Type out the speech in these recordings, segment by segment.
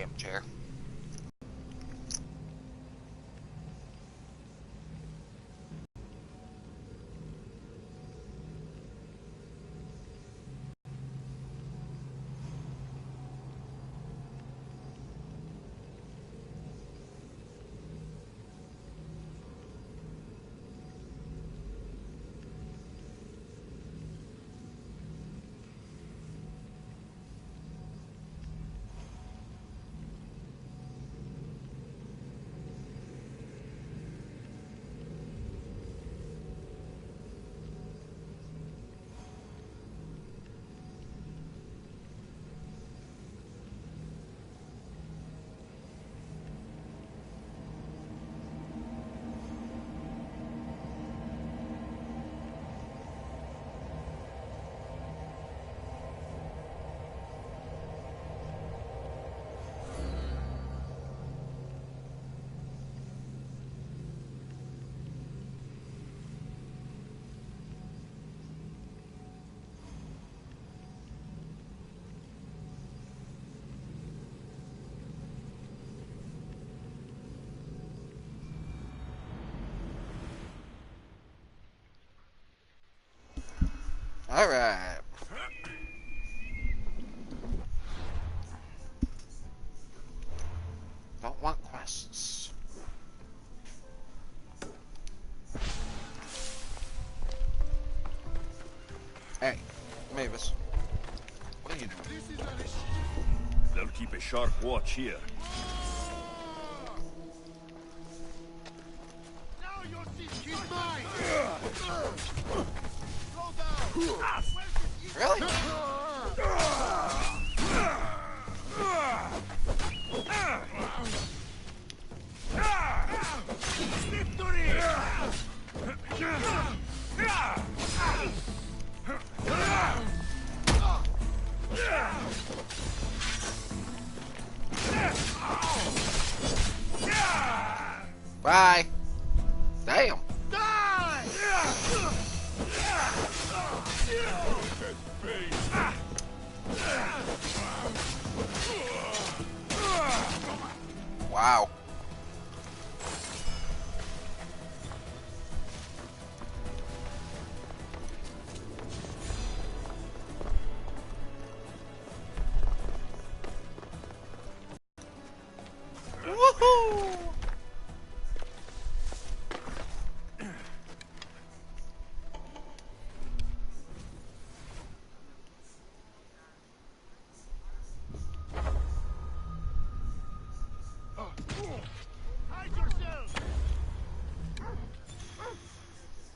damn chair. Alright. Don't want quests. Hey, Mavis. What are you doing? They'll keep a sharp watch here. Now your seat is mine! Slow down! Really? Victory! Bye. Damn. Die! Wow. Woohoo! Hide yourself!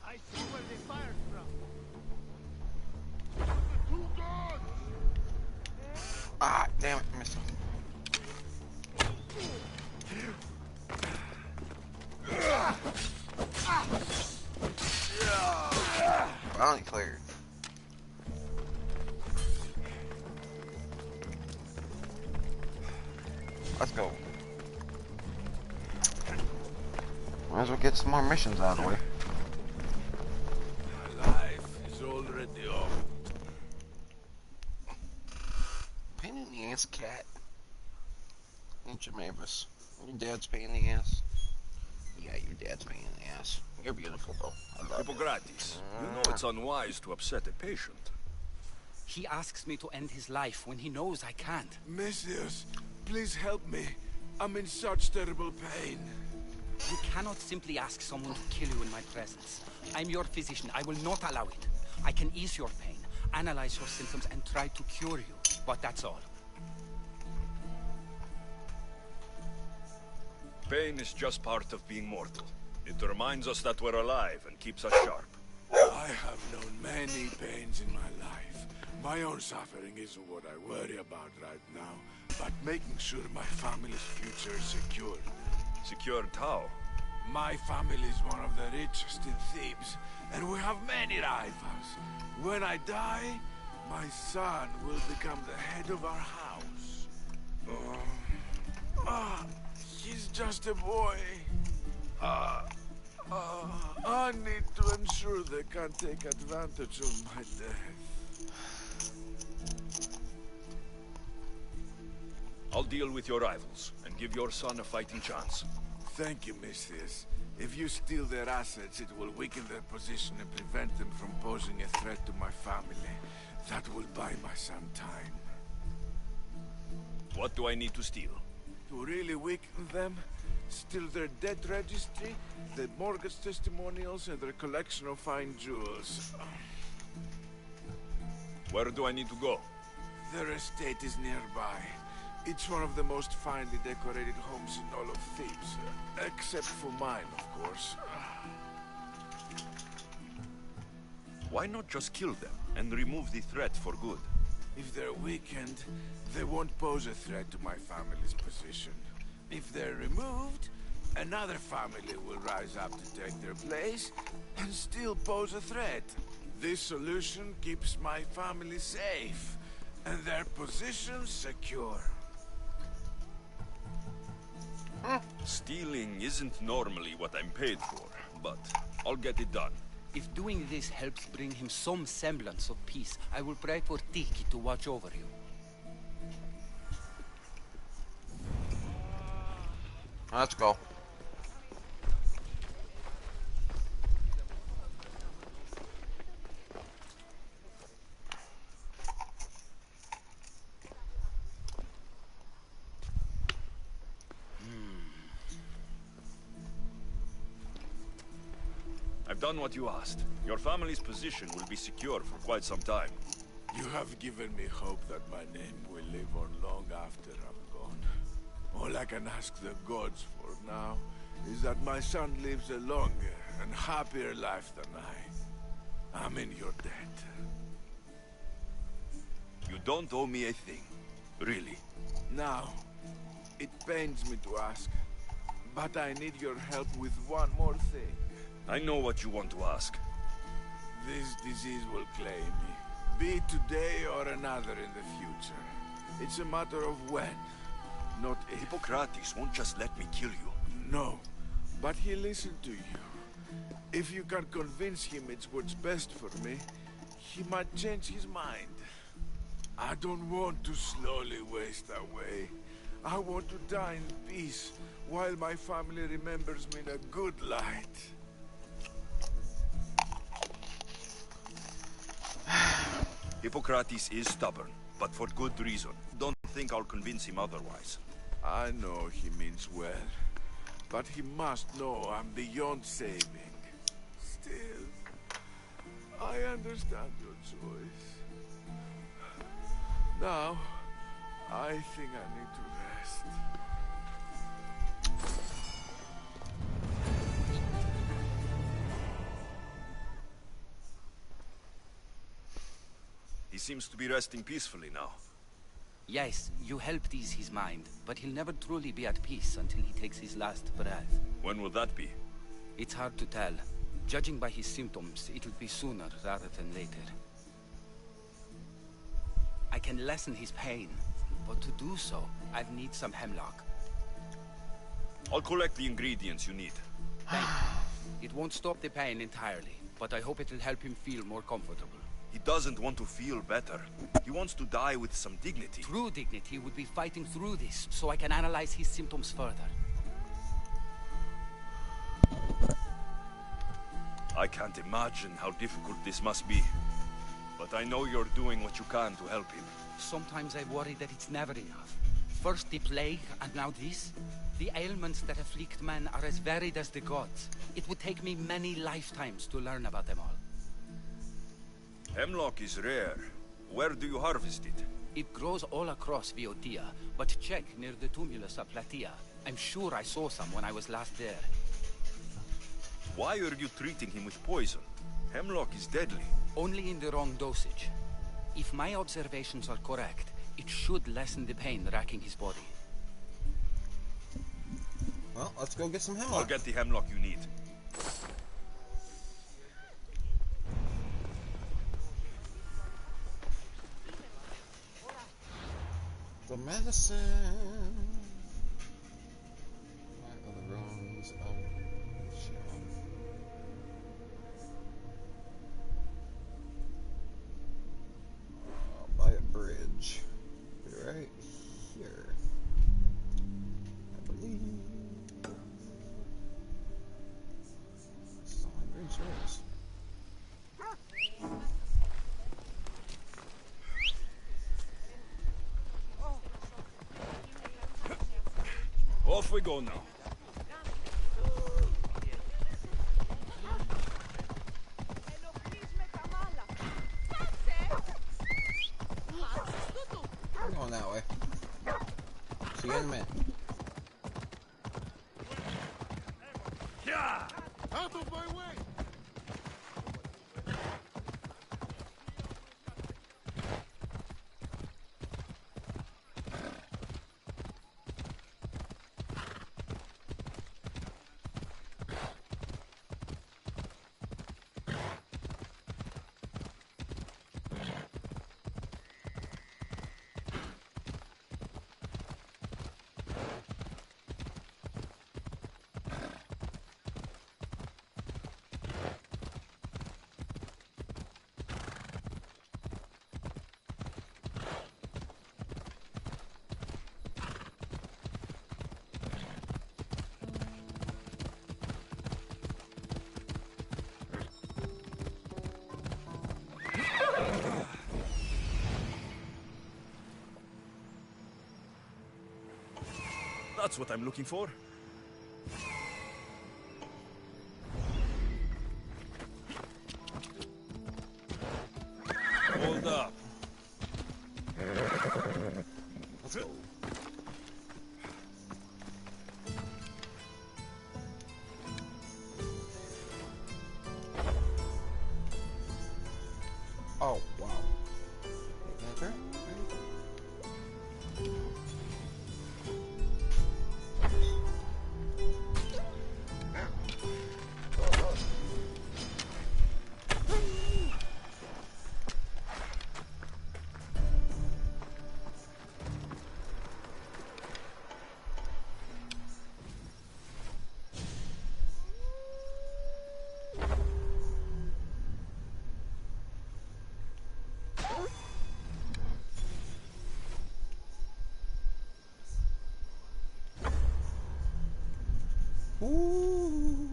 I see where they fired from. The two gods! Ah, damn it, missed him. Finally cleared. Let's go. Might as well get some more missions out of the way. My life is already over. Pain in the ass, cat. Ain't you, Mavis? Your dad's pain in the ass. Yeah, your dad's pain in the ass. You're beautiful, though. I love you. Hippocrates, you know it's unwise to upset a patient. He asks me to end his life when he knows I can't. Messias, please help me. I'm in such terrible pain. You cannot simply ask someone to kill you in my presence. I'm your physician. I will not allow it. I can ease your pain, analyze your symptoms, and try to cure you. But that's all. Pain is just part of being mortal. It reminds us that we're alive and keeps us sharp. I have known many pains in my life. My own suffering isn't what I worry about right now, but making sure my family's future is secured. Secured how? My family is one of the richest in Thebes, and we have many rivals. When I die, my son will become the head of our house. He's just a boy. I need to ensure they can't take advantage of my death. I'll deal with your rivals, and give your son a fighting chance. Thank you, Misthios. If you steal their assets, it will weaken their position and prevent them from posing a threat to my family. That will buy my son time. What do I need to steal? To really weaken them, steal their debt registry, their mortgage testimonials, and their collection of fine jewels. Where do I need to go? Their estate is nearby. It's one of the most finely decorated homes in all of Thebes. Except for mine, of course. Why not just kill them, and remove the threat for good? If they're weakened, they won't pose a threat to my family's position. If they're removed, another family will rise up to take their place and still pose a threat. This solution keeps my family safe and their position secure. Stealing isn't normally what I'm paid for, but I'll get it done. If doing this helps bring him some semblance of peace, I will pray for Tiki to watch over you. Let's go. I've done what you asked. Your family's position will be secure for quite some time. You have given me hope that my name will live on long after I'm gone. All I can ask the gods for now is that my son lives a longer and happier life than I. I'm in your debt. You don't owe me a thing. Really. Now, it pains me to ask, but I need your help with one more thing. I know what you want to ask. This disease will claim me. Be today or another in the future. It's a matter of when, not if. Hippocrates won't just let me kill you. No, but he'll listen to you. If you can convince him it's what's best for me, he might change his mind. I don't want to slowly waste away. I want to die in peace, while my family remembers me in a good light. Hippocrates is stubborn, but for good reason. Don't think I'll convince him otherwise. I know he means well, but he must know I'm beyond saving. Still, I understand your choice. Now, I think I need to rest. He seems to be resting peacefully now. Yes, you helped ease his mind, but he'll never truly be at peace until he takes his last breath. When will that be? It's hard to tell. Judging by his symptoms, it'll be sooner rather than later. I can lessen his pain, but to do so, I'd need some hemlock. I'll collect the ingredients you need. Thank you. It won't stop the pain entirely, but I hope it'll help him feel more comfortable. He doesn't want to feel better. He wants to die with some dignity. True dignity would be fighting through this, so I can analyze his symptoms further. I can't imagine how difficult this must be. But I know you're doing what you can to help him. Sometimes I worry that it's never enough. First the plague, and now this? The ailments that afflict men are as varied as the gods. It would take me many lifetimes to learn about them all. Hemlock is rare. Where do you harvest it? It grows all across Viotia, but check near the tumulus of Plataea. I'm sure I saw some when I was last there. Why are you treating him with poison? Hemlock is deadly. Only in the wrong dosage. If my observations are correct, it should lessen the pain racking his body. Well, let's go get some I'll hemlock. get the hemlock you need. The medicine. Right on the rungs of Sharon. By a bridge. Right here. Off we go now. I'm going that way. See you in a minute. Yeah! Out of my way! That's what I'm looking for. Hold up. Let's go. Oh, wow. Okay. Ooh,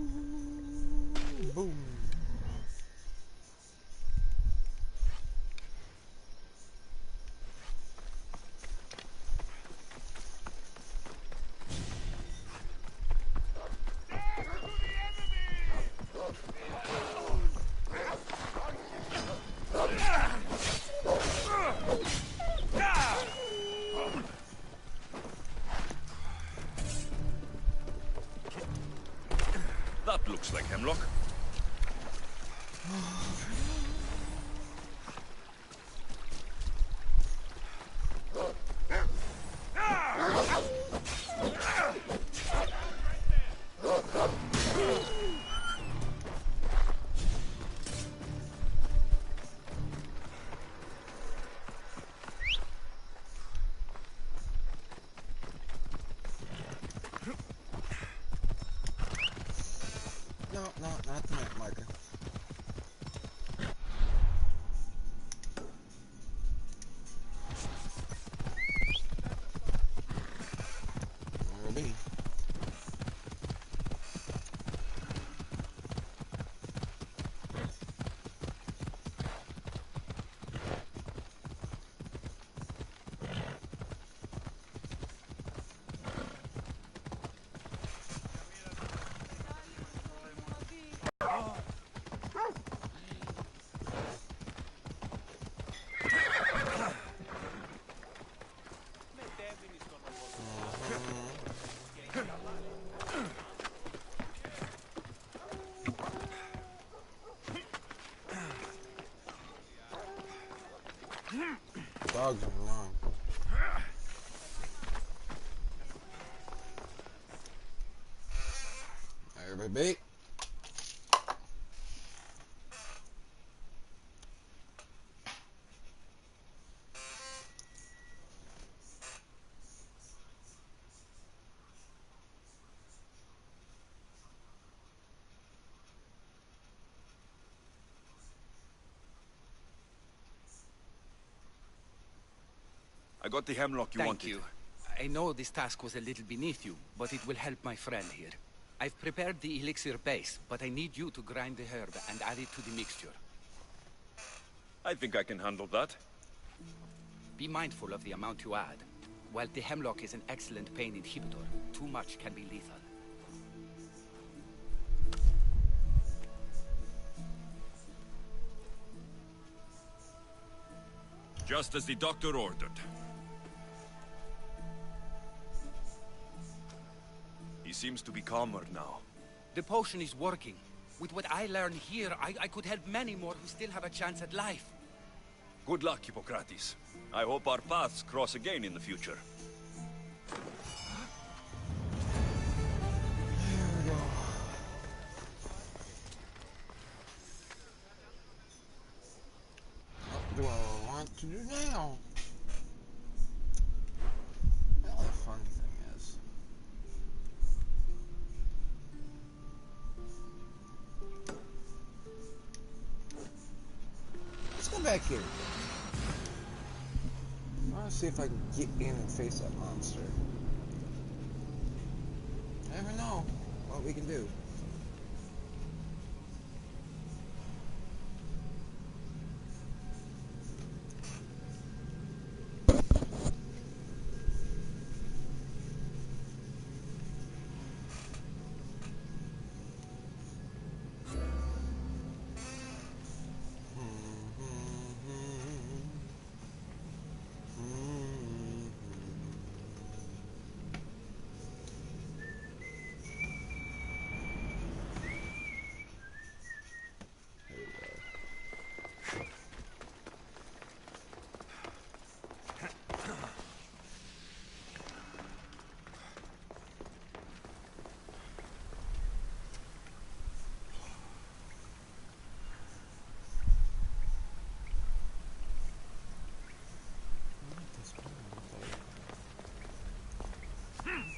boom. That looks like Hemlock. No, not the map marker. Will be. Dogs are long. Everybody. I got the Hemlock you Thank wanted. you. I know this task was a little beneath you, but it will help my friend here. I've prepared the elixir base, but I need you to grind the herb and add it to the mixture. I think I can handle that. Be mindful of the amount you add. While the hemlock is an excellent pain inhibitor, too much can be lethal. Just as the doctor ordered. He seems to be calmer now. The potion is working. With what I learn here, I could help many more who still have a chance at life. Good luck, Hippocrates. I hope our paths cross again in the future. What do I want to do now? Well, the fun thing is, let's go back here. I want to see if I can get in and face that monster. I never know what we can do.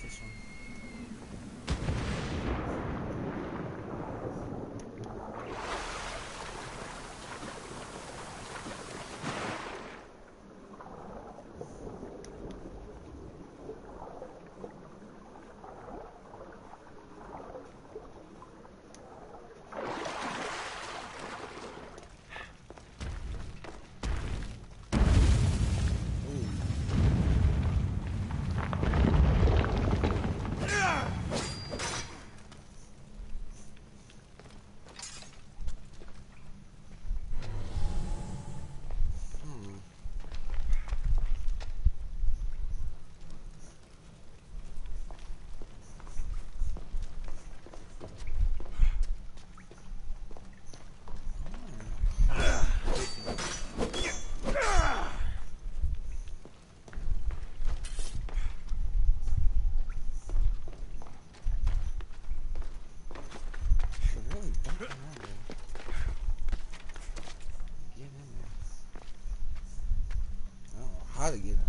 This one. How to get in.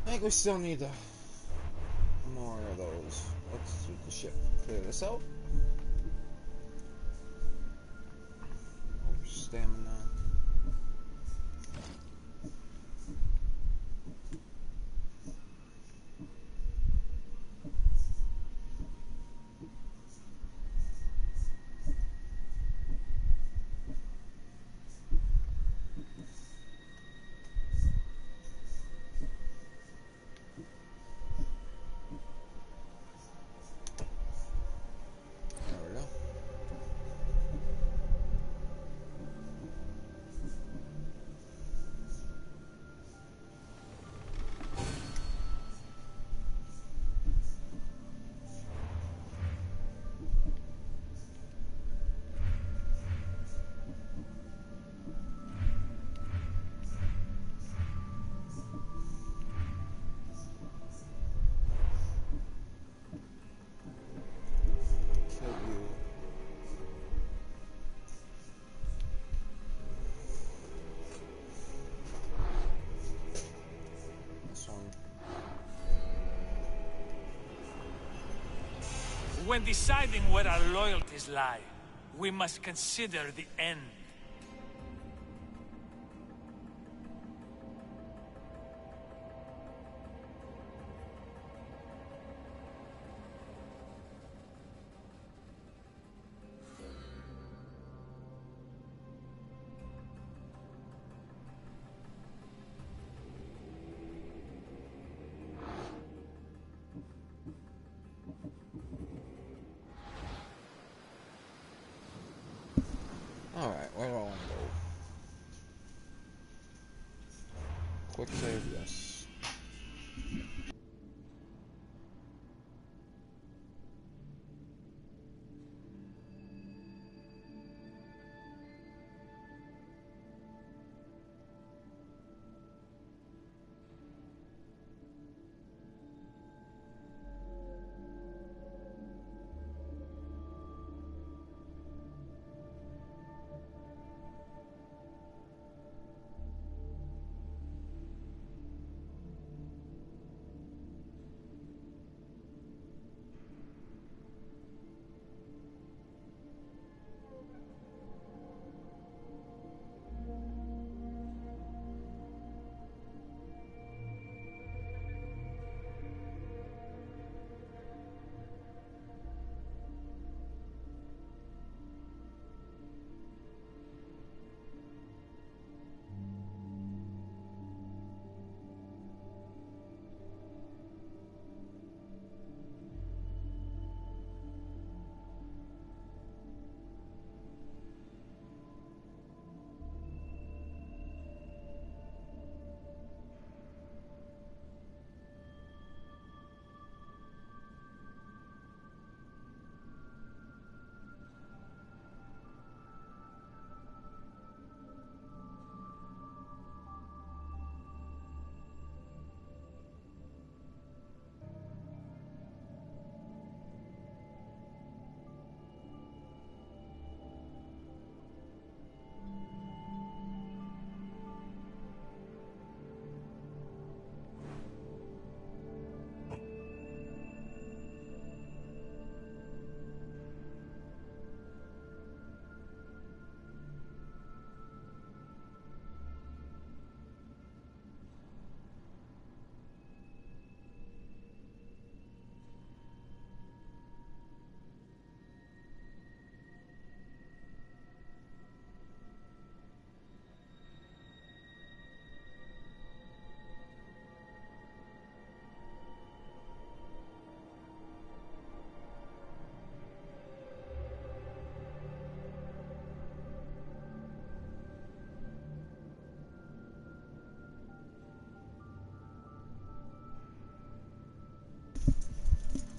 I think we still need more of those. Let's shoot the ship. Clear this out. Stamina. When deciding where our loyalties lie, we must consider the end. Alright, where do I want to go? Quick save, yes.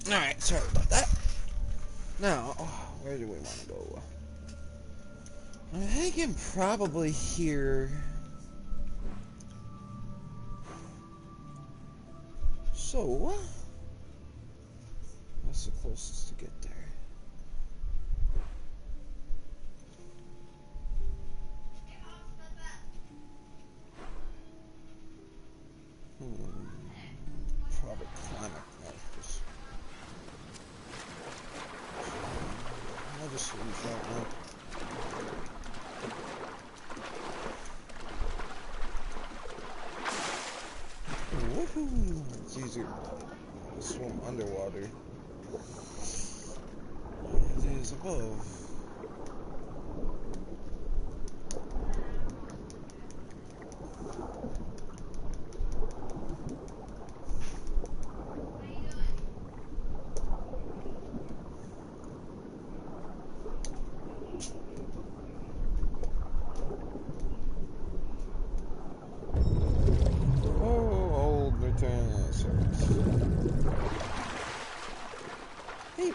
Alright, sorry about that. Now, where do we want to go? I'm thinking probably here. So, that's the closest to get there. Probably climb up there. I'll just leave that one. Woohoo! It's easier to swim underwater. It is above.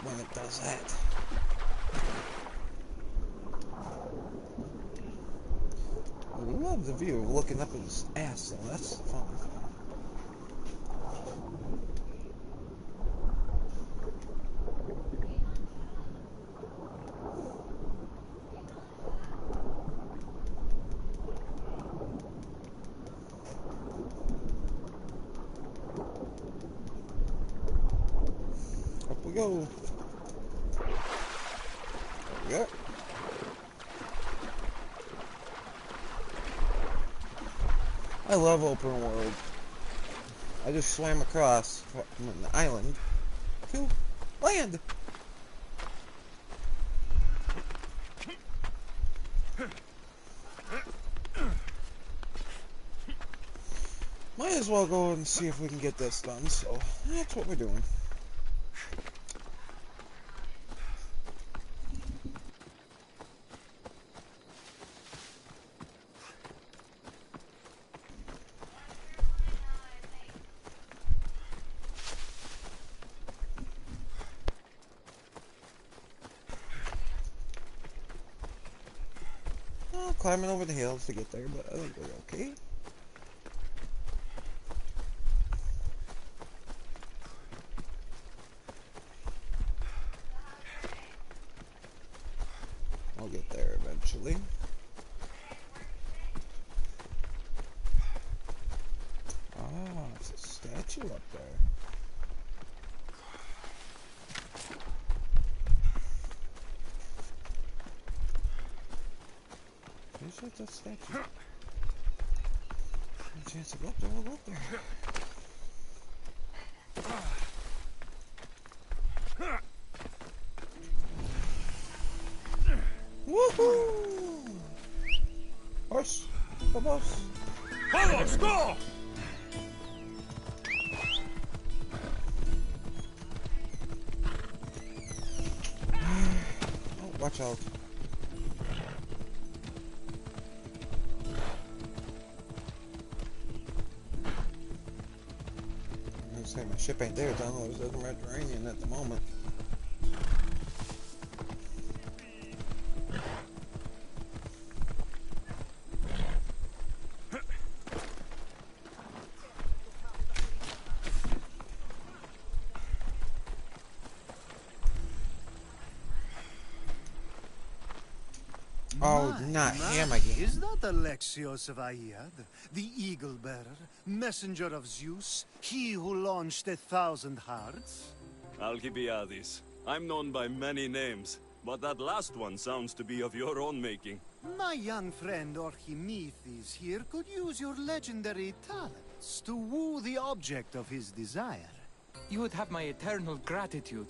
When it does that. I love the view of looking up at his ass though, that's fun. Up we go. Yep. I love open world. I just swam across from an island to land. Might as well go and see if we can get this done, so that's what we're doing. Well, climbing over the hills to get there, but I think we're okay. I'll get there eventually. Ah, it's a statue up there. Who's at that statue? Any chance to go up there? We'll go up there. Woohoo! Horse! Vamos! Vamos, go! Oh, watch out. I'm gonna say my ship ain't there, down in the Mediterranean at the moment. Oh, not him again. Is that Alexios of Aiad, the Eagle Bearer, messenger of Zeus, he who launched 1,000 hearts? Alcibiades. I'm known by many names, but that last one sounds to be of your own making. My young friend Archimedes here could use your legendary talents to woo the object of his desire. You would have my eternal gratitude.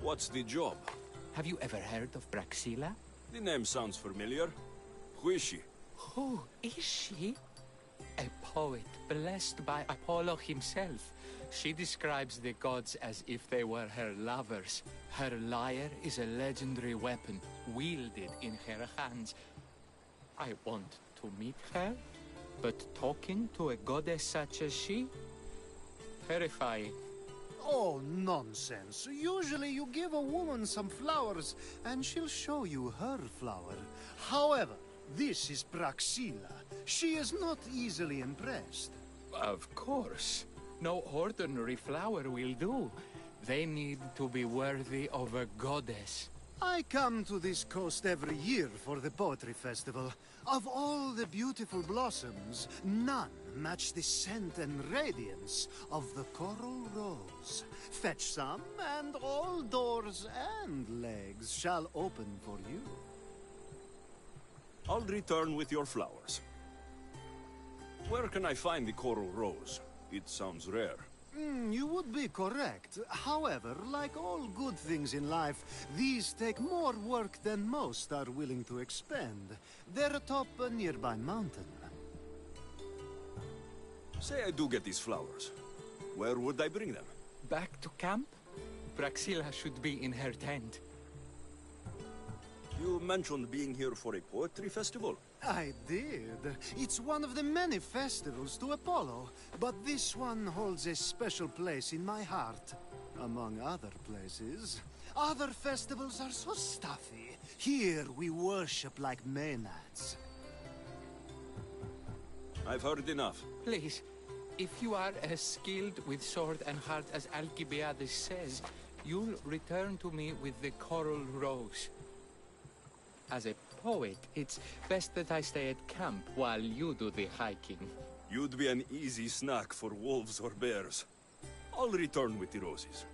What's the job? Have you ever heard of Praxilla? The name sounds familiar. Who is she? Who is she? A poet blessed by Apollo himself. She describes the gods as if they were her lovers. Her lyre is a legendary weapon, wielded in her hands. I want to meet her, but talking to a goddess such as she? Terrifying. Oh, nonsense. Usually you give a woman some flowers, and she'll show you her flower. However, this is Praxilla. She is not easily impressed. Of course. No ordinary flower will do. They need to be worthy of a goddess. I come to this coast every year for the Poetry Festival. Of all the beautiful blossoms, none match the scent and radiance of the coral rose. Fetch some, and all doors and legs shall open for you. I'll return with your flowers. Where can I find the coral rose? It sounds rare. You would be correct. However, like all good things in life, these take more work than most are willing to expend. They're atop a nearby mountain. Say I do get these flowers. Where would I bring them? Back to camp? Praxilla should be in her tent. You mentioned being here for a poetry festival. I did. It's one of the many festivals to Apollo, but this one holds a special place in my heart. Among other places. Other festivals are so stuffy. Here we worship like Maenads. I've heard enough. Please, if you are as skilled with sword and heart as Alcibiades says, you'll return to me with the coral rose. As a poet, it's best that I stay at camp while you do the hiking. You'd be an easy snack for wolves or bears. I'll return with the roses.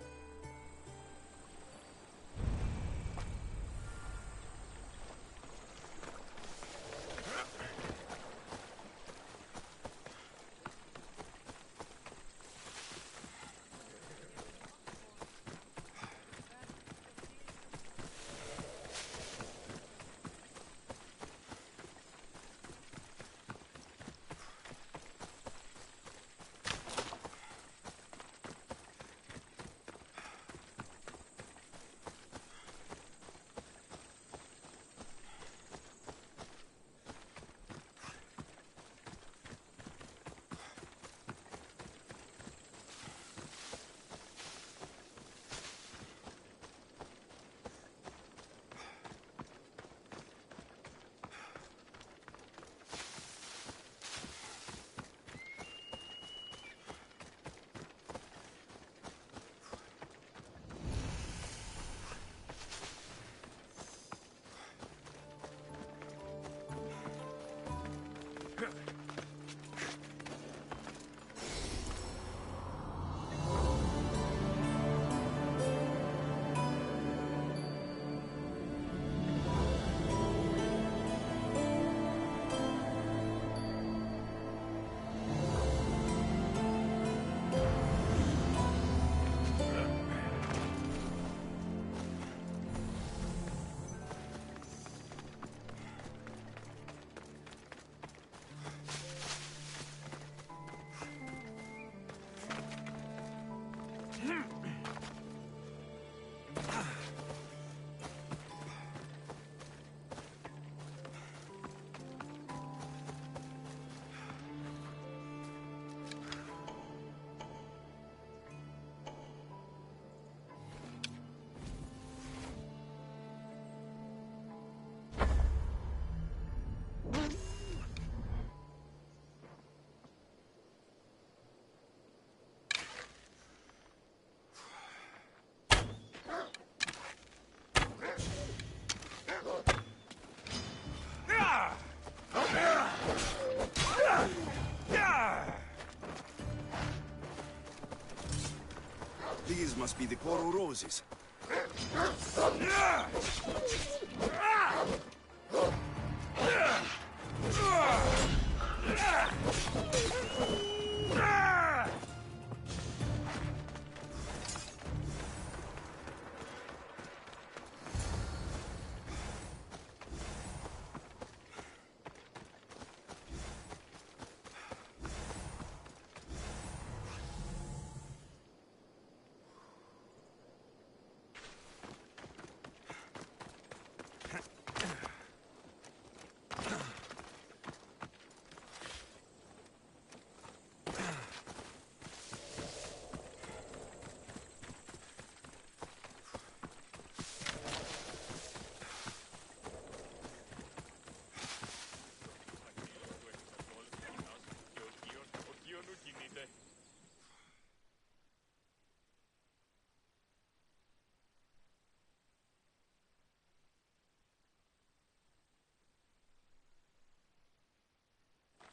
These must be the coral roses.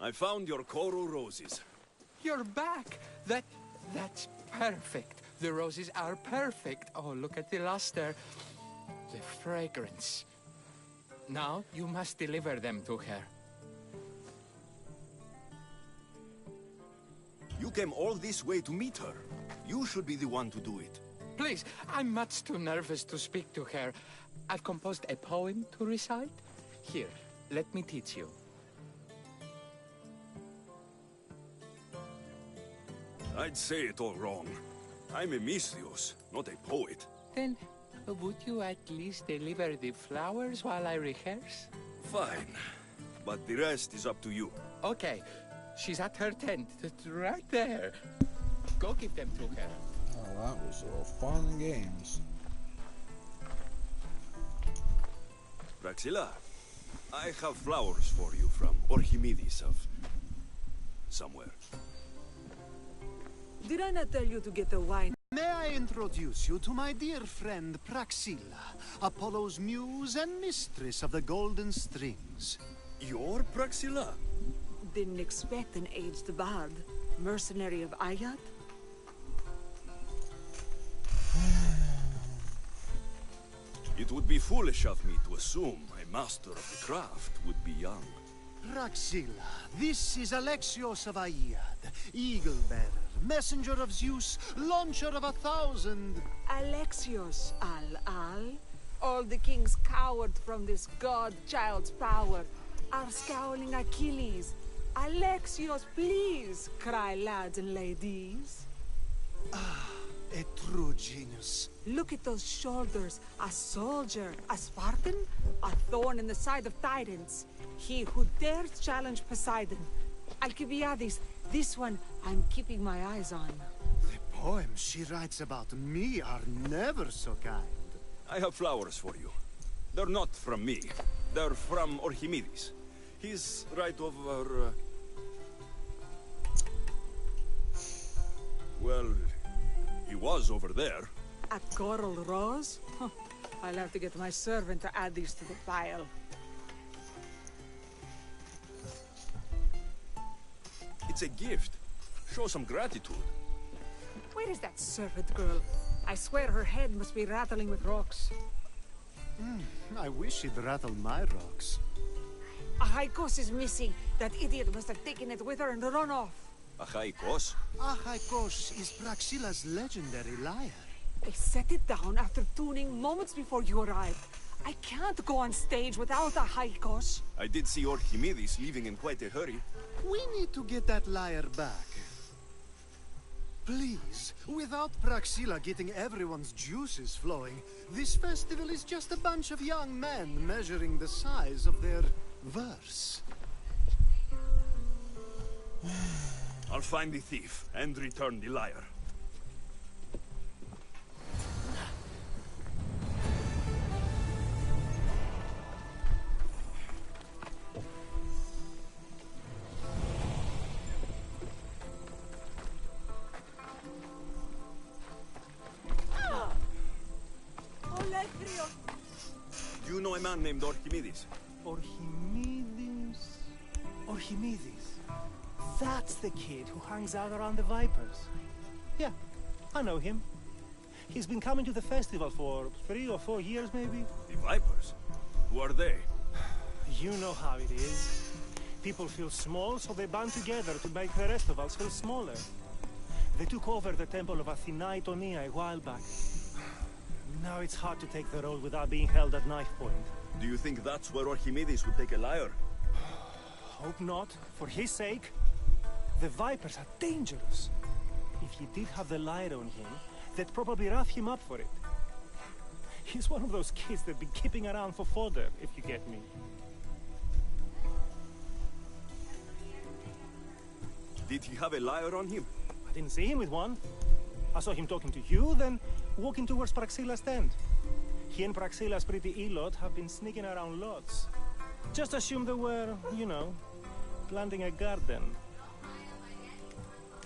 I found your coral roses. You're back! That's perfect. The roses are perfect. Oh, look at the luster. The fragrance. Now you must deliver them to her. You came all this way to meet her. You should be the one to do it. Please, I'm much too nervous to speak to her. I've composed a poem to recite. Here, let me teach you. I'd say it all wrong. I'm a Misthios, not a poet. Then, would you at least deliver the flowers while I rehearse? Fine. But the rest is up to you. Okay. She's at her tent. It's right there. Go give them to her. Oh, that was all fun and games. Praxilla, I have flowers for you from Orchimedes of... somewhere. Did I not tell you to get the wine? May I introduce you to my dear friend Praxilla, Apollo's muse and mistress of the Golden Strings. You're Praxilla? Didn't expect an aged bard. Mercenary of Ayat? It would be foolish of me to assume a master of the craft would be young. Praxilla, this is Alexios of Ayad, Eagle-bearer, messenger of Zeus, launcher of 1,000... Alexios, Al-Al. All the kings cowered from this god-child's power. Are scowling Achilles. Alexios, please, cry lads and ladies. A true genius. Look at those shoulders. A soldier, a Spartan, a thorn in the side of titans. He who dares challenge Poseidon. Alcibiades, this one I'm keeping my eyes on. The poems she writes about me are never so kind. I have flowers for you. They're not from me. They're from Orchimedes. He's right over... Well, he was over there. A coral rose? Huh. I'll have to get my servant to add these to the pile. It's a gift. Show some gratitude. Where is that servant girl? I swear her head must be rattling with rocks. I wish she'd rattle my rocks. Achaikos is missing. That idiot must have taken it with her and run off. Achaikos? Achaikos is Praxilla's legendary lyre. They set it down after tuning moments before you arrived. I can't go on stage without Achaikos. I did see Orchimedes leaving in quite a hurry. We need to get that lyre back. Please, without Praxilla getting everyone's juices flowing, this festival is just a bunch of young men measuring the size of their verse. I'll find the thief and return the lyre. Do you know a man named Archimedes? Archimedes? Archimedes. That's the kid who hangs out around the Vipers. Yeah, I know him. He's been coming to the festival for 3 or 4 years, maybe. The Vipers? Who are they? You know how it is. People feel small, so they band together to make the rest of us feel smaller. They took over the temple of Athena Itonia a while back. Now it's hard to take the role without being held at knife point. Do you think that's where Archimedes would take a lyre? Hope not. For his sake. The Vipers are dangerous. If he did have the lyre on him, they'd probably rough him up for it. He's one of those kids that'd be keeping around for fodder, if you get me. Did he have a lyre on him? I didn't see him with one. I saw him talking to you, then walking towards Praxilla's tent. He and Praxilla's pretty Elot have been sneaking around lots. Just assume they were, you know, planting a garden.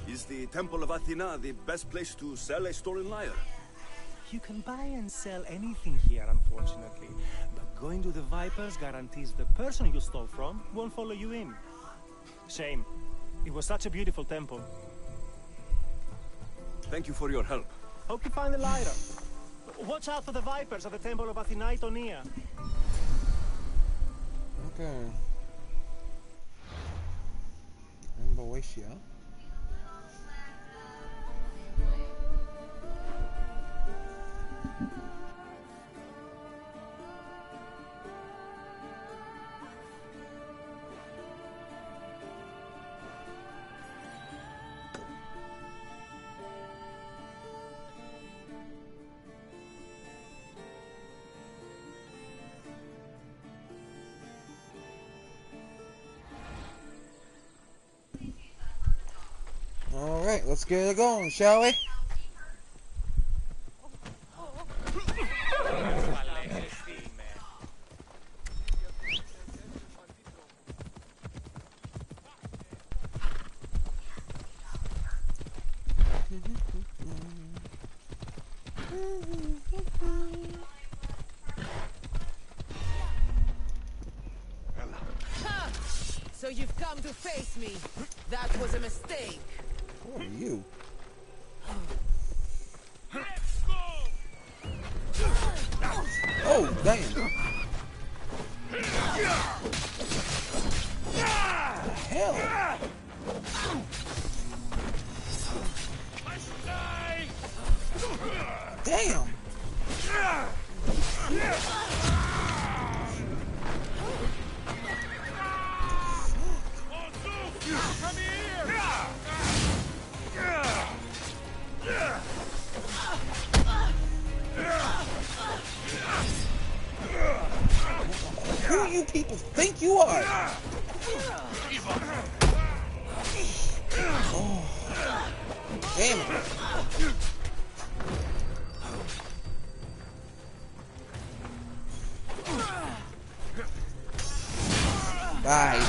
Is the Temple of Athena the best place to sell a stolen lyre? You can buy and sell anything here, unfortunately. But going to the Vipers guarantees the person you stole from won't follow you in. Shame. It was such a beautiful temple. Thank you for your help. Hope you find the lyre. Watch out for the Vipers at the Temple of Athena Itonia. Okay. In Boeotia. Alright, let's get it going, shall we? So you've come to face me. That was a mistake. Who are you? Oh, damn. Hell. Damn. Who you people think you are? Oh. Damn it. Bye.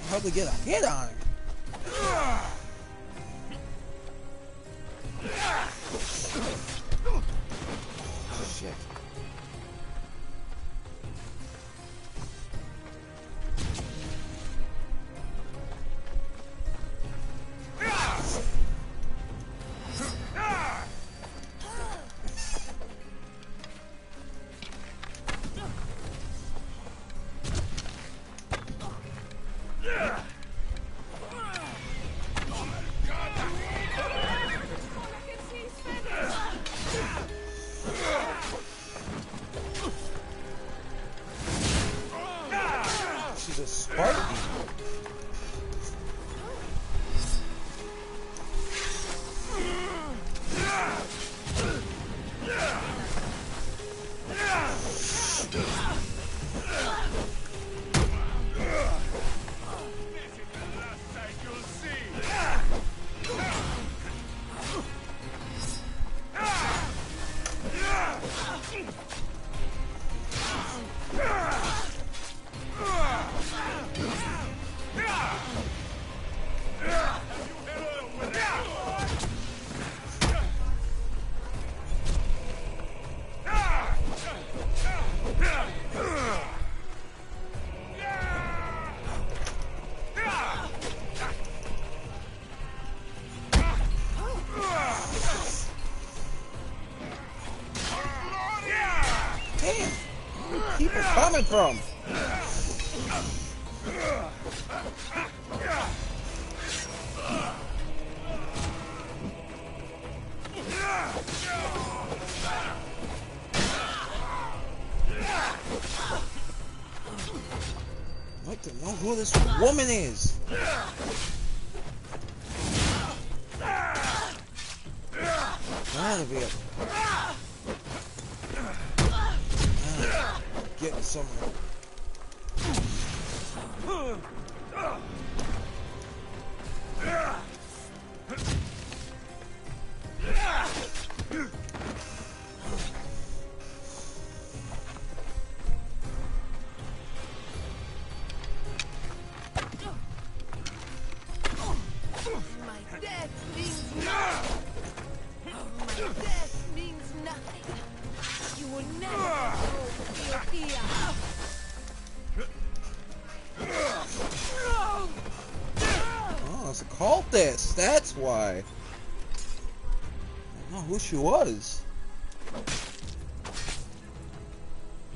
Hardly get a hit on him. Shit. coming from? I'd like to know who this woman is. Gotta be a... Get somewhere. My death means nothing. My death means nothing. You will never control Ethiopia. Oh, it's a cultist. That's why. I don't know who she was.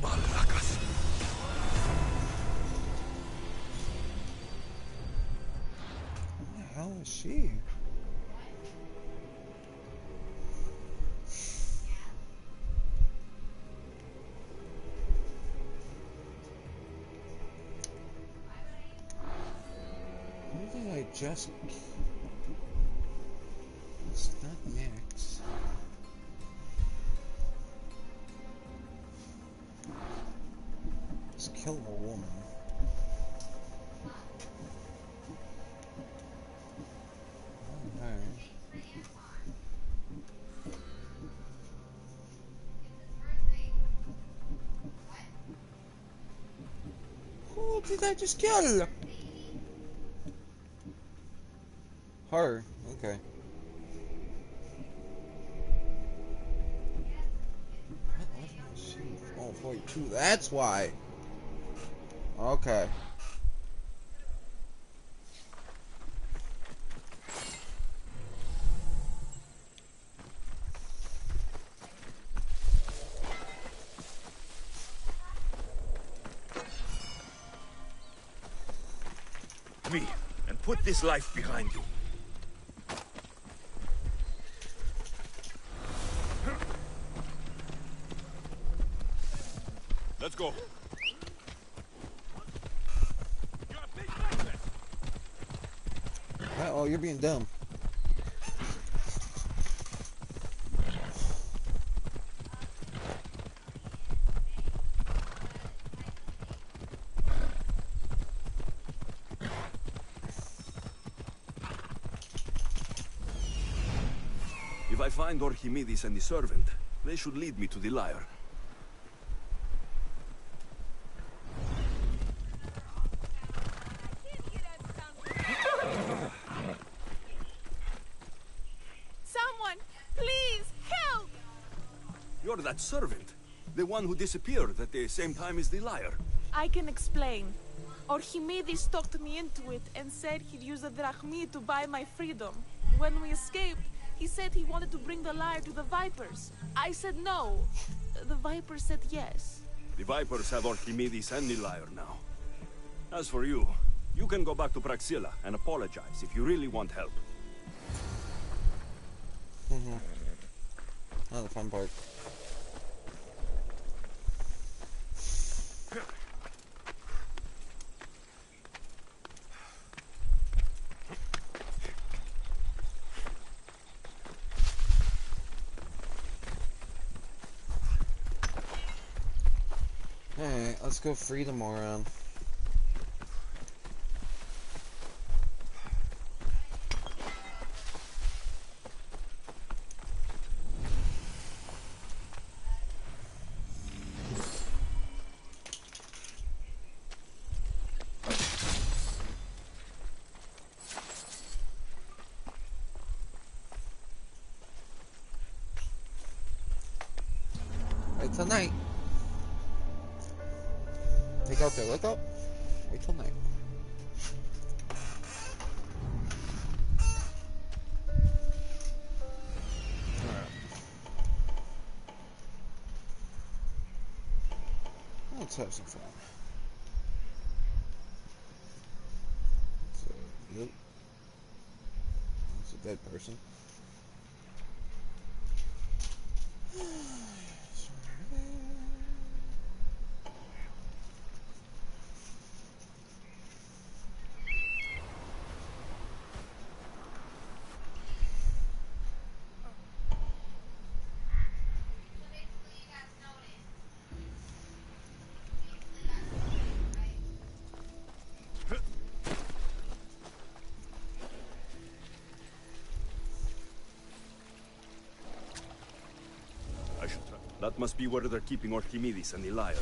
Who the hell is she? Who did I just... It's not Max. Just killed a woman. Okay. Who did I just kill? Her. Okay. 42. That's why. Okay. Me, and put this life behind you. Let's go. Oh, you're being dumb. If I find Archimedes and the servant, they should lead me to the lyre. Someone, please help! You're that servant, the one who disappeared at the same time as the lyre. I can explain. Archimedes talked me into it and said he'd use the drachmi to buy my freedom. When we escaped, he said he wanted to bring the lyre to the Vipers. I said no. The Vipers said yes. The Vipers have Archimedes and the lyre now. As for you, you can go back to Praxilla and apologize if you really want help. Not the fun part. Alright, let's go free the moron. Wait till night. Take out there, look up. Wait till night. Let's have some fun. So, yep. It's a dead person. That must be where they're keeping Archimedes and the lyre.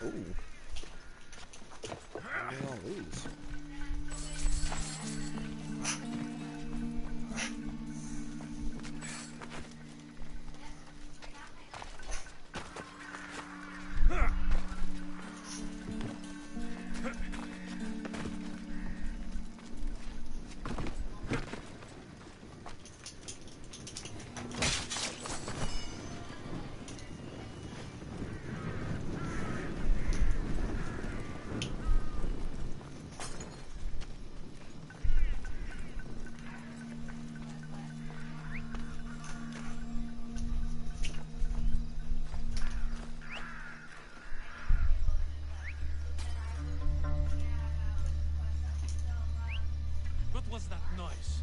Ooh. Look at all these. What was that noise?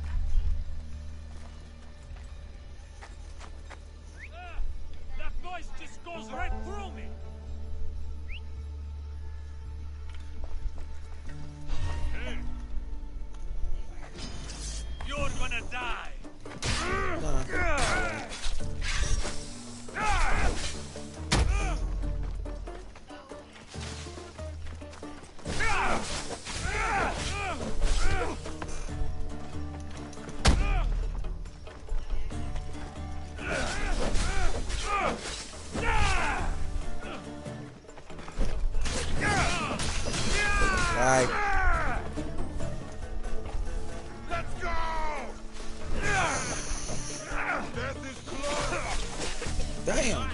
That noise just goes right through me! Hey. You're gonna die! Right. Let's go! Death is close! Damn.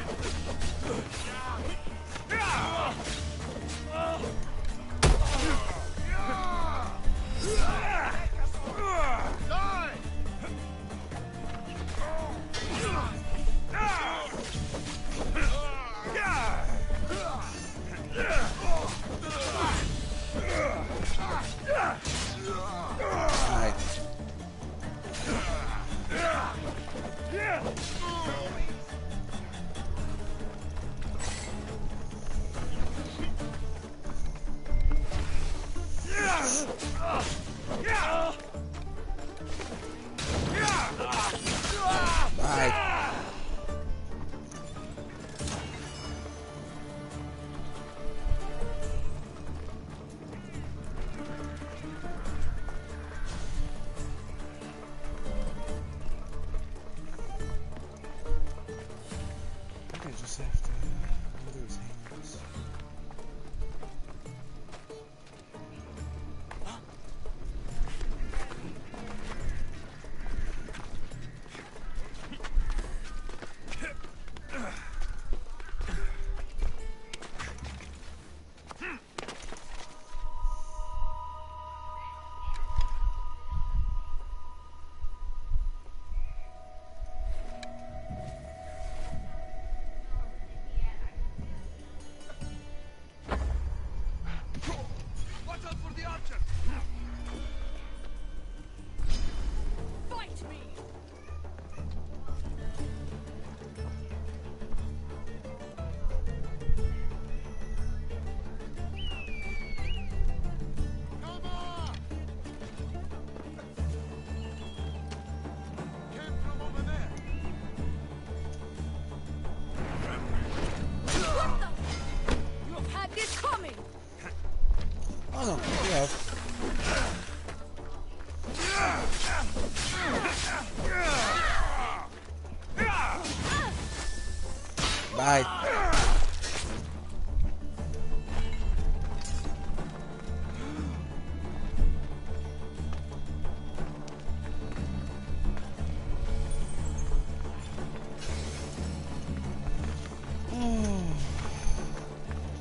Bye.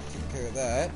Take care of that.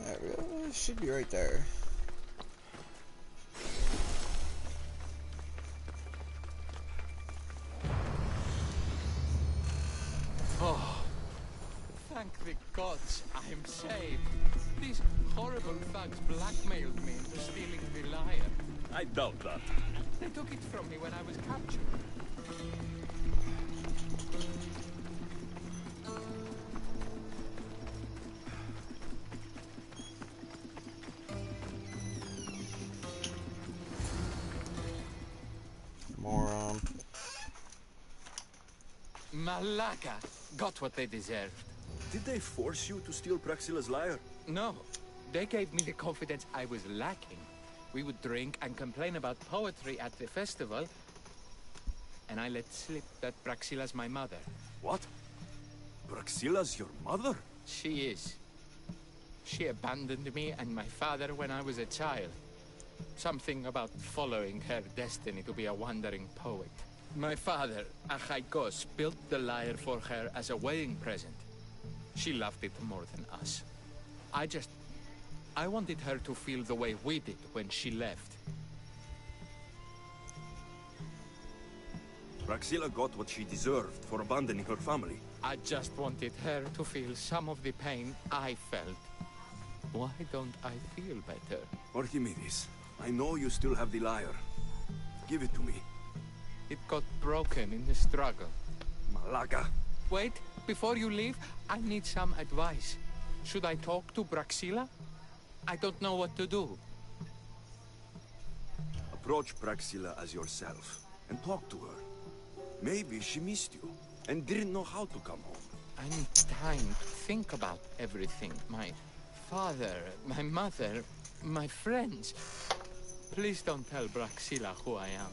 That really should be right there. Oh, thank the gods I'm saved. These horrible thugs blackmailed me into stealing the lyre. I doubt that. They took it from me when I was captured. More, Malaka got what they deserved. Did they force you to steal Praxila's lyre? No, they gave me the confidence I was lacking. We would drink and complain about poetry at the festival, and I let slip that Praxila's my mother. What? Praxila's your mother? She is. She abandoned me and my father when I was a child. Something about following her destiny to be a wandering poet. My father, Achaikos, built the lyre for her as a wedding present. She loved it more than us. I wanted her to feel the way we did when she left. Praxila got what she deserved for abandoning her family. I just wanted her to feel some of the pain I felt. Why don't I feel better? Archimedes, I know you still have the lyre. Give it to me. It got broken in the struggle. Malaka. Wait, before you leave, I need some advice. Should I talk to Praxila? I don't know what to do. Approach Praxila as yourself and talk to her. Maybe she missed you and didn't know how to come home. I need time to think about everything. My father, my mother, my friends. Please don't tell Praxila who I am.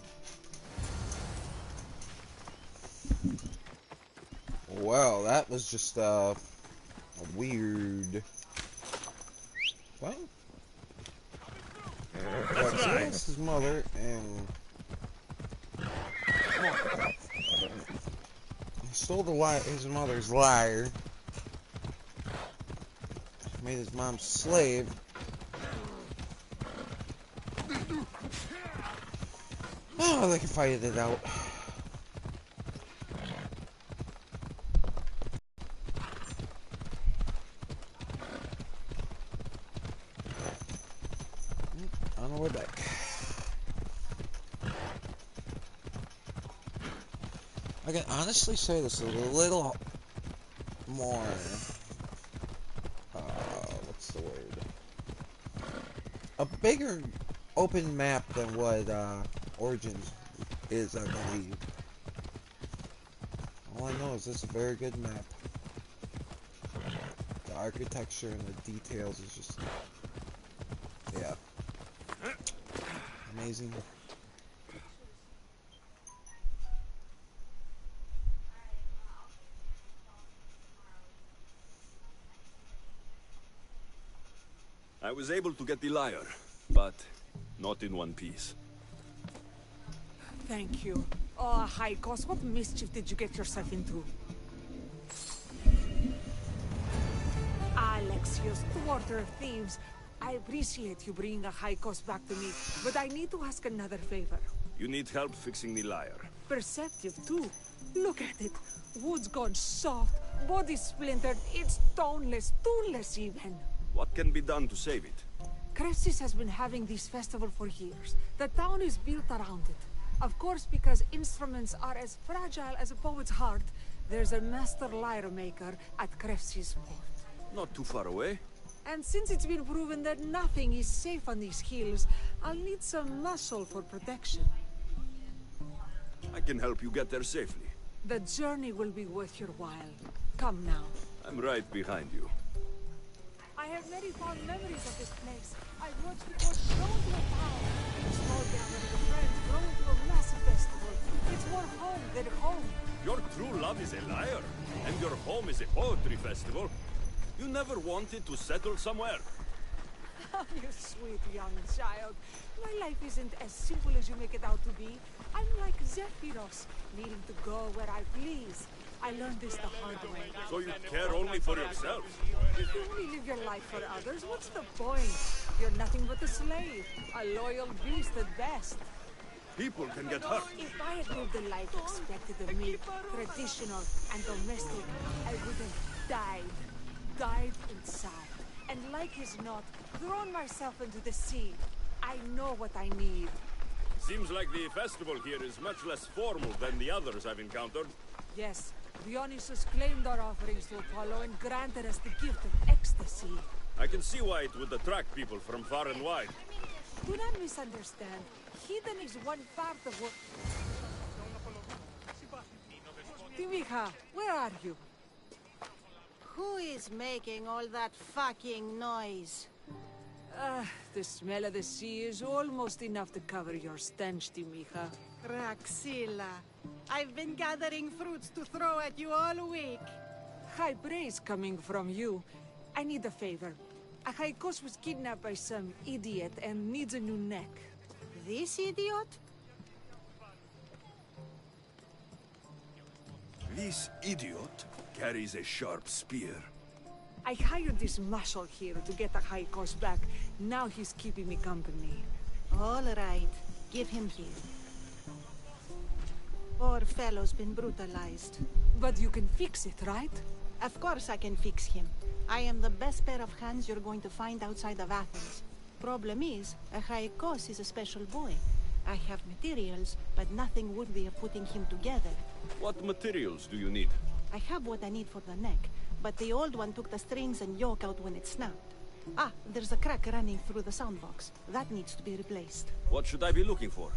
Well, that was just a weird. Well, Praxila's his mother, and he stole his mother's lyre, made his mom's slave. Oh, they can fight it out. On the way back. I can honestly say this a little more, what's the word? A bigger open map than what, Origins is, I believe. All I know is this is a very good map. The architecture and the details is just, yeah, amazing. I was able to get the lyre, but not in one piece. Thank you. Oh, Haikos, what mischief did you get yourself into? Those thwarter thieves. I appreciate you bringing a high cost back to me, but I need to ask another favor. You need help fixing the lyre. Perceptive, too. Look at it. Wood's gone soft, body splintered, it's toneless, tooless even. What can be done to save it? Cressis has been having this festival for years. The town is built around it. Of course, because instruments are as fragile as a poet's heart, there's a master lyre maker at Cressis port. Not too far away. And since it's been proven that nothing is safe on these hills, I'll need some muscle for protection. I can help you get there safely. The journey will be worth your while. Come now. I'm right behind you. I have very fond memories of this place. I watched the boat grow to a town. A small gathering of friends grow into a massive festival. It's more home than home. Your true love is a lyre, and your home is a poetry festival. You never wanted to settle somewhere. Oh, you sweet young child. My life isn't as simple as you make it out to be. I'm like Zephyros, needing to go where I please. I learned this the hard way. So you care only for yourself? If you only live your life for others, what's the point? You're nothing but a slave, a loyal beast at best. People can get hurt. If I had lived the life expected of me, traditional and domestic, I would have died inside. And like as not, thrown myself into the sea. I know what I need. Seems like the festival here is much less formal than the others I've encountered. Yes, Dionysus claimed our offerings to Apollo and granted us the gift of ecstasy. I can see why it would attract people from far and wide. Do not misunderstand. Heathen is one part of what... Timiha, where are you? Who is making all that fucking noise? The smell of the sea is almost enough to cover your stench, Timiha. Raxila, I've been gathering fruits to throw at you all week. High praise coming from you. I need a favor. Achaikos was kidnapped by some idiot and needs a new neck. This idiot? This idiot carries a sharp spear. I hired this muscle here to get Achaikos back. Now he's keeping me company. All right. Give him here. Poor fellow's been brutalized. But you can fix it, right? Of course I can fix him. I am the best pair of hands you're going to find outside of Athens. Problem is, Achaikos is a special boy. I have materials, but nothing worthy of putting him together. What materials do you need? I have what I need for the neck, but the old one took the strings and yoke out when it snapped. Ah, there's a crack running through the sound box. That needs to be replaced. What should I be looking for?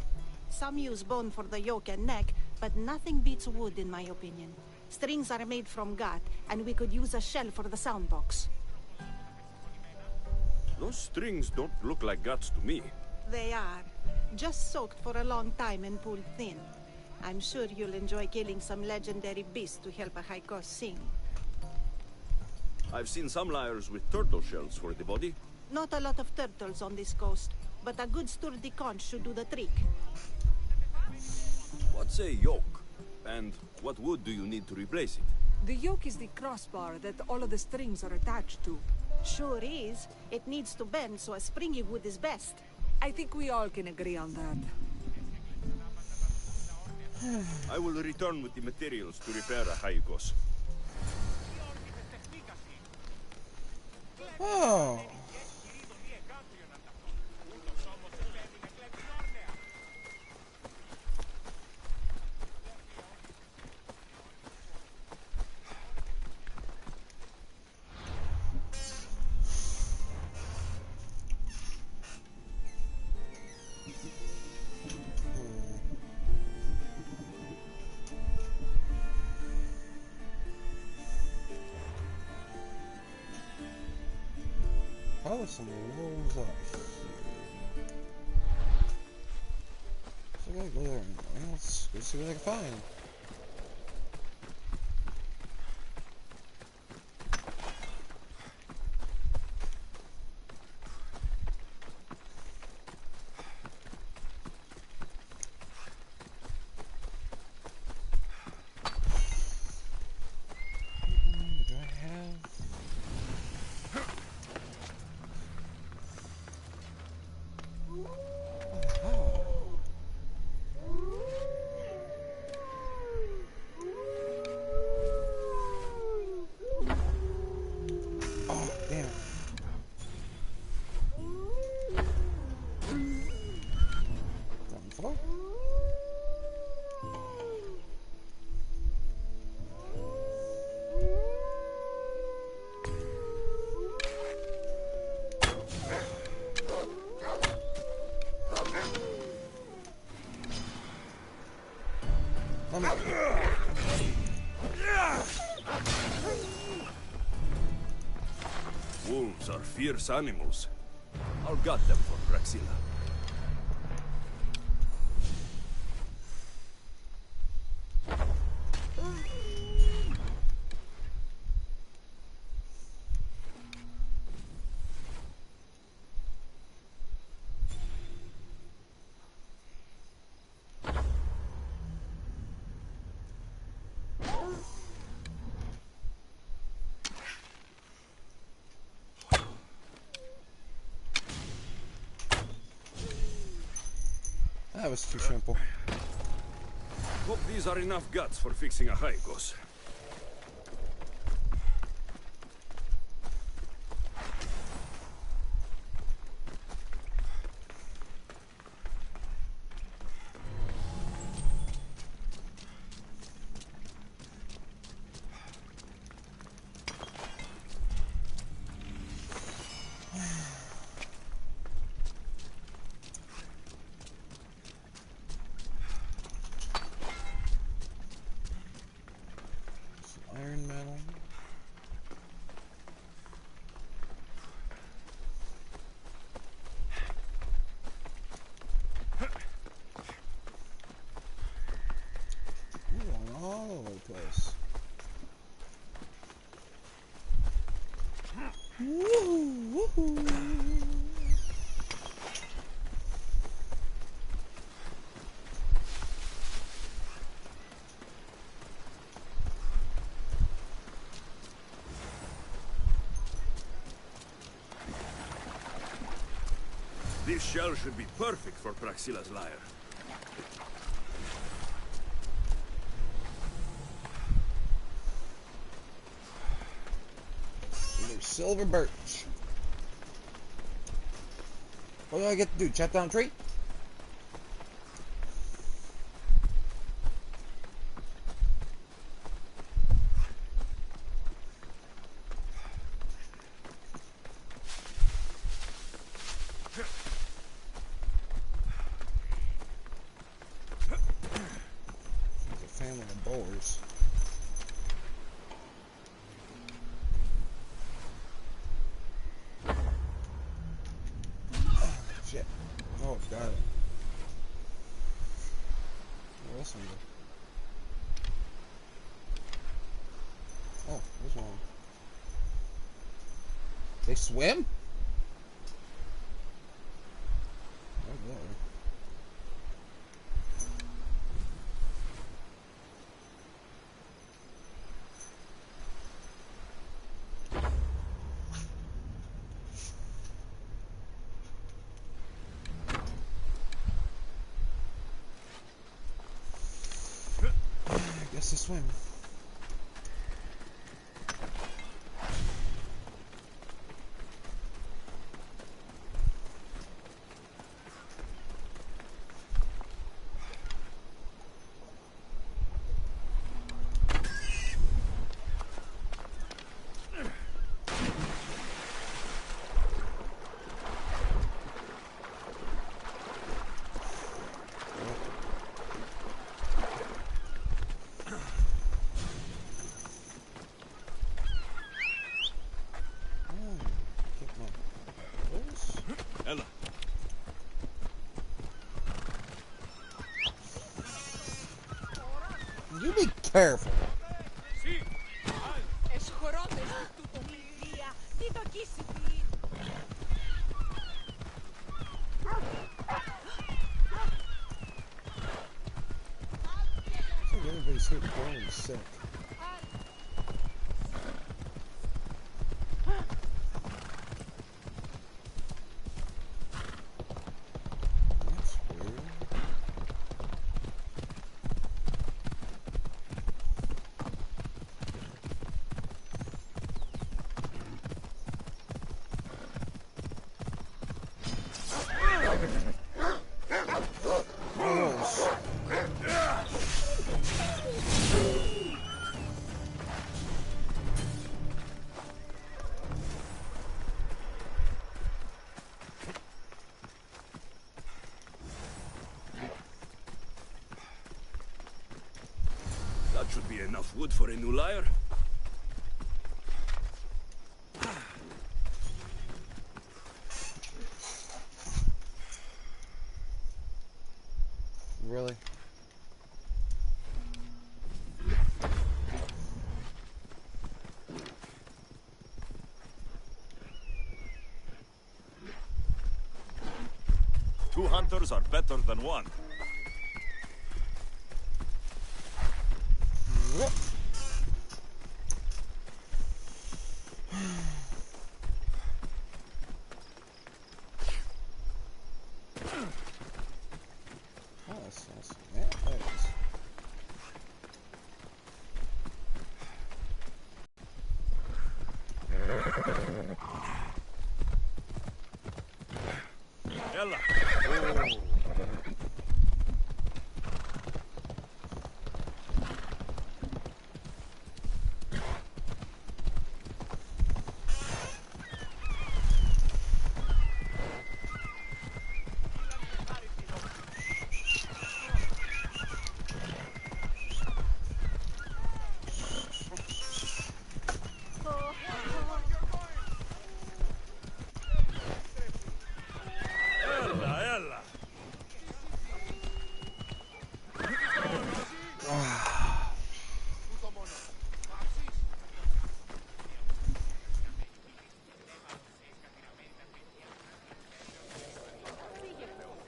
Some use bone for the yoke and neck, but nothing beats wood in my opinion. Strings are made from gut, and we could use a shell for the sound box. Those strings don't look like guts to me. They are. Just soaked for a long time and pulled thin. I'm sure you'll enjoy killing some legendary beasts to help Achaikos sing. I've seen some lyres with turtle shells for the body. Not a lot of turtles on this coast, but a good sturdy conch should do the trick. What's a yoke? And what wood do you need to replace it? The yoke is the crossbar that all of the strings are attached to. Sure is. It needs to bend, so a springy wood is best. I think we all can agree on that. I will return with the materials to repair Achaikos. Oh. Oh, some wolves up here. So I gotta go there and let's go see what I can find. Do I have... Wolves are fierce animals. I'll gut them for Praxilla. That was too simple. Hope these are enough guts for fixing a Haikos. Iron metal. Ooh, all over the place. Woohoo! This shell should be perfect for Praxilla's lyre. There's silver birch. What do I get to do? Chop down a tree? Family of boars. Oh, shit. Oh, got it. Where else am I? Oh, there's one. They swim? Oh, yeah. To swim. Ella. You be careful. I think everybody's here going sick. Should be enough wood for a new lyre. Really? Two hunters are better than one. Ella.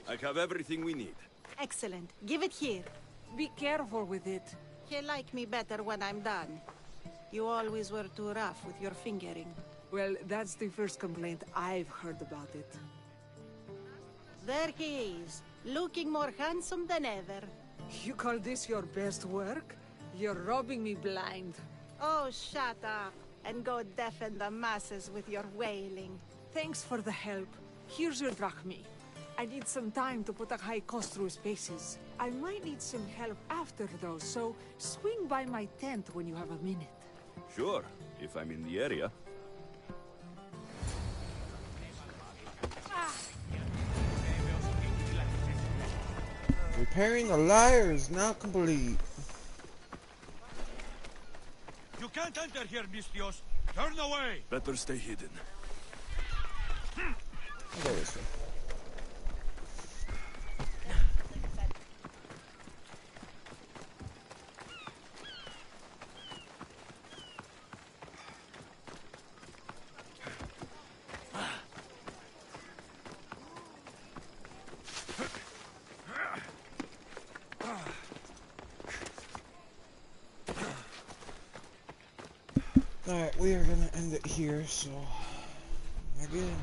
I have everything we need. Excellent. Give it here. Be careful with it. He'll like me better when I'm done. You always were too rough with your fingering. Well, that's the first complaint I've heard about it. There he is, looking more handsome than ever. You call this your best work? You're robbing me blind. Oh, shut up, and go deafen the masses with your wailing. Thanks for the help. Here's your drachmi. I need some time to put a high cost through his paces. I might need some help after, though, so swing by my tent when you have a minute. Sure, if I'm in the area. Repairing the lyre is now complete. You can't enter here, Mistios. Turn away. Better stay hidden. I'll go this way. Alright, we are gonna end it here, so again.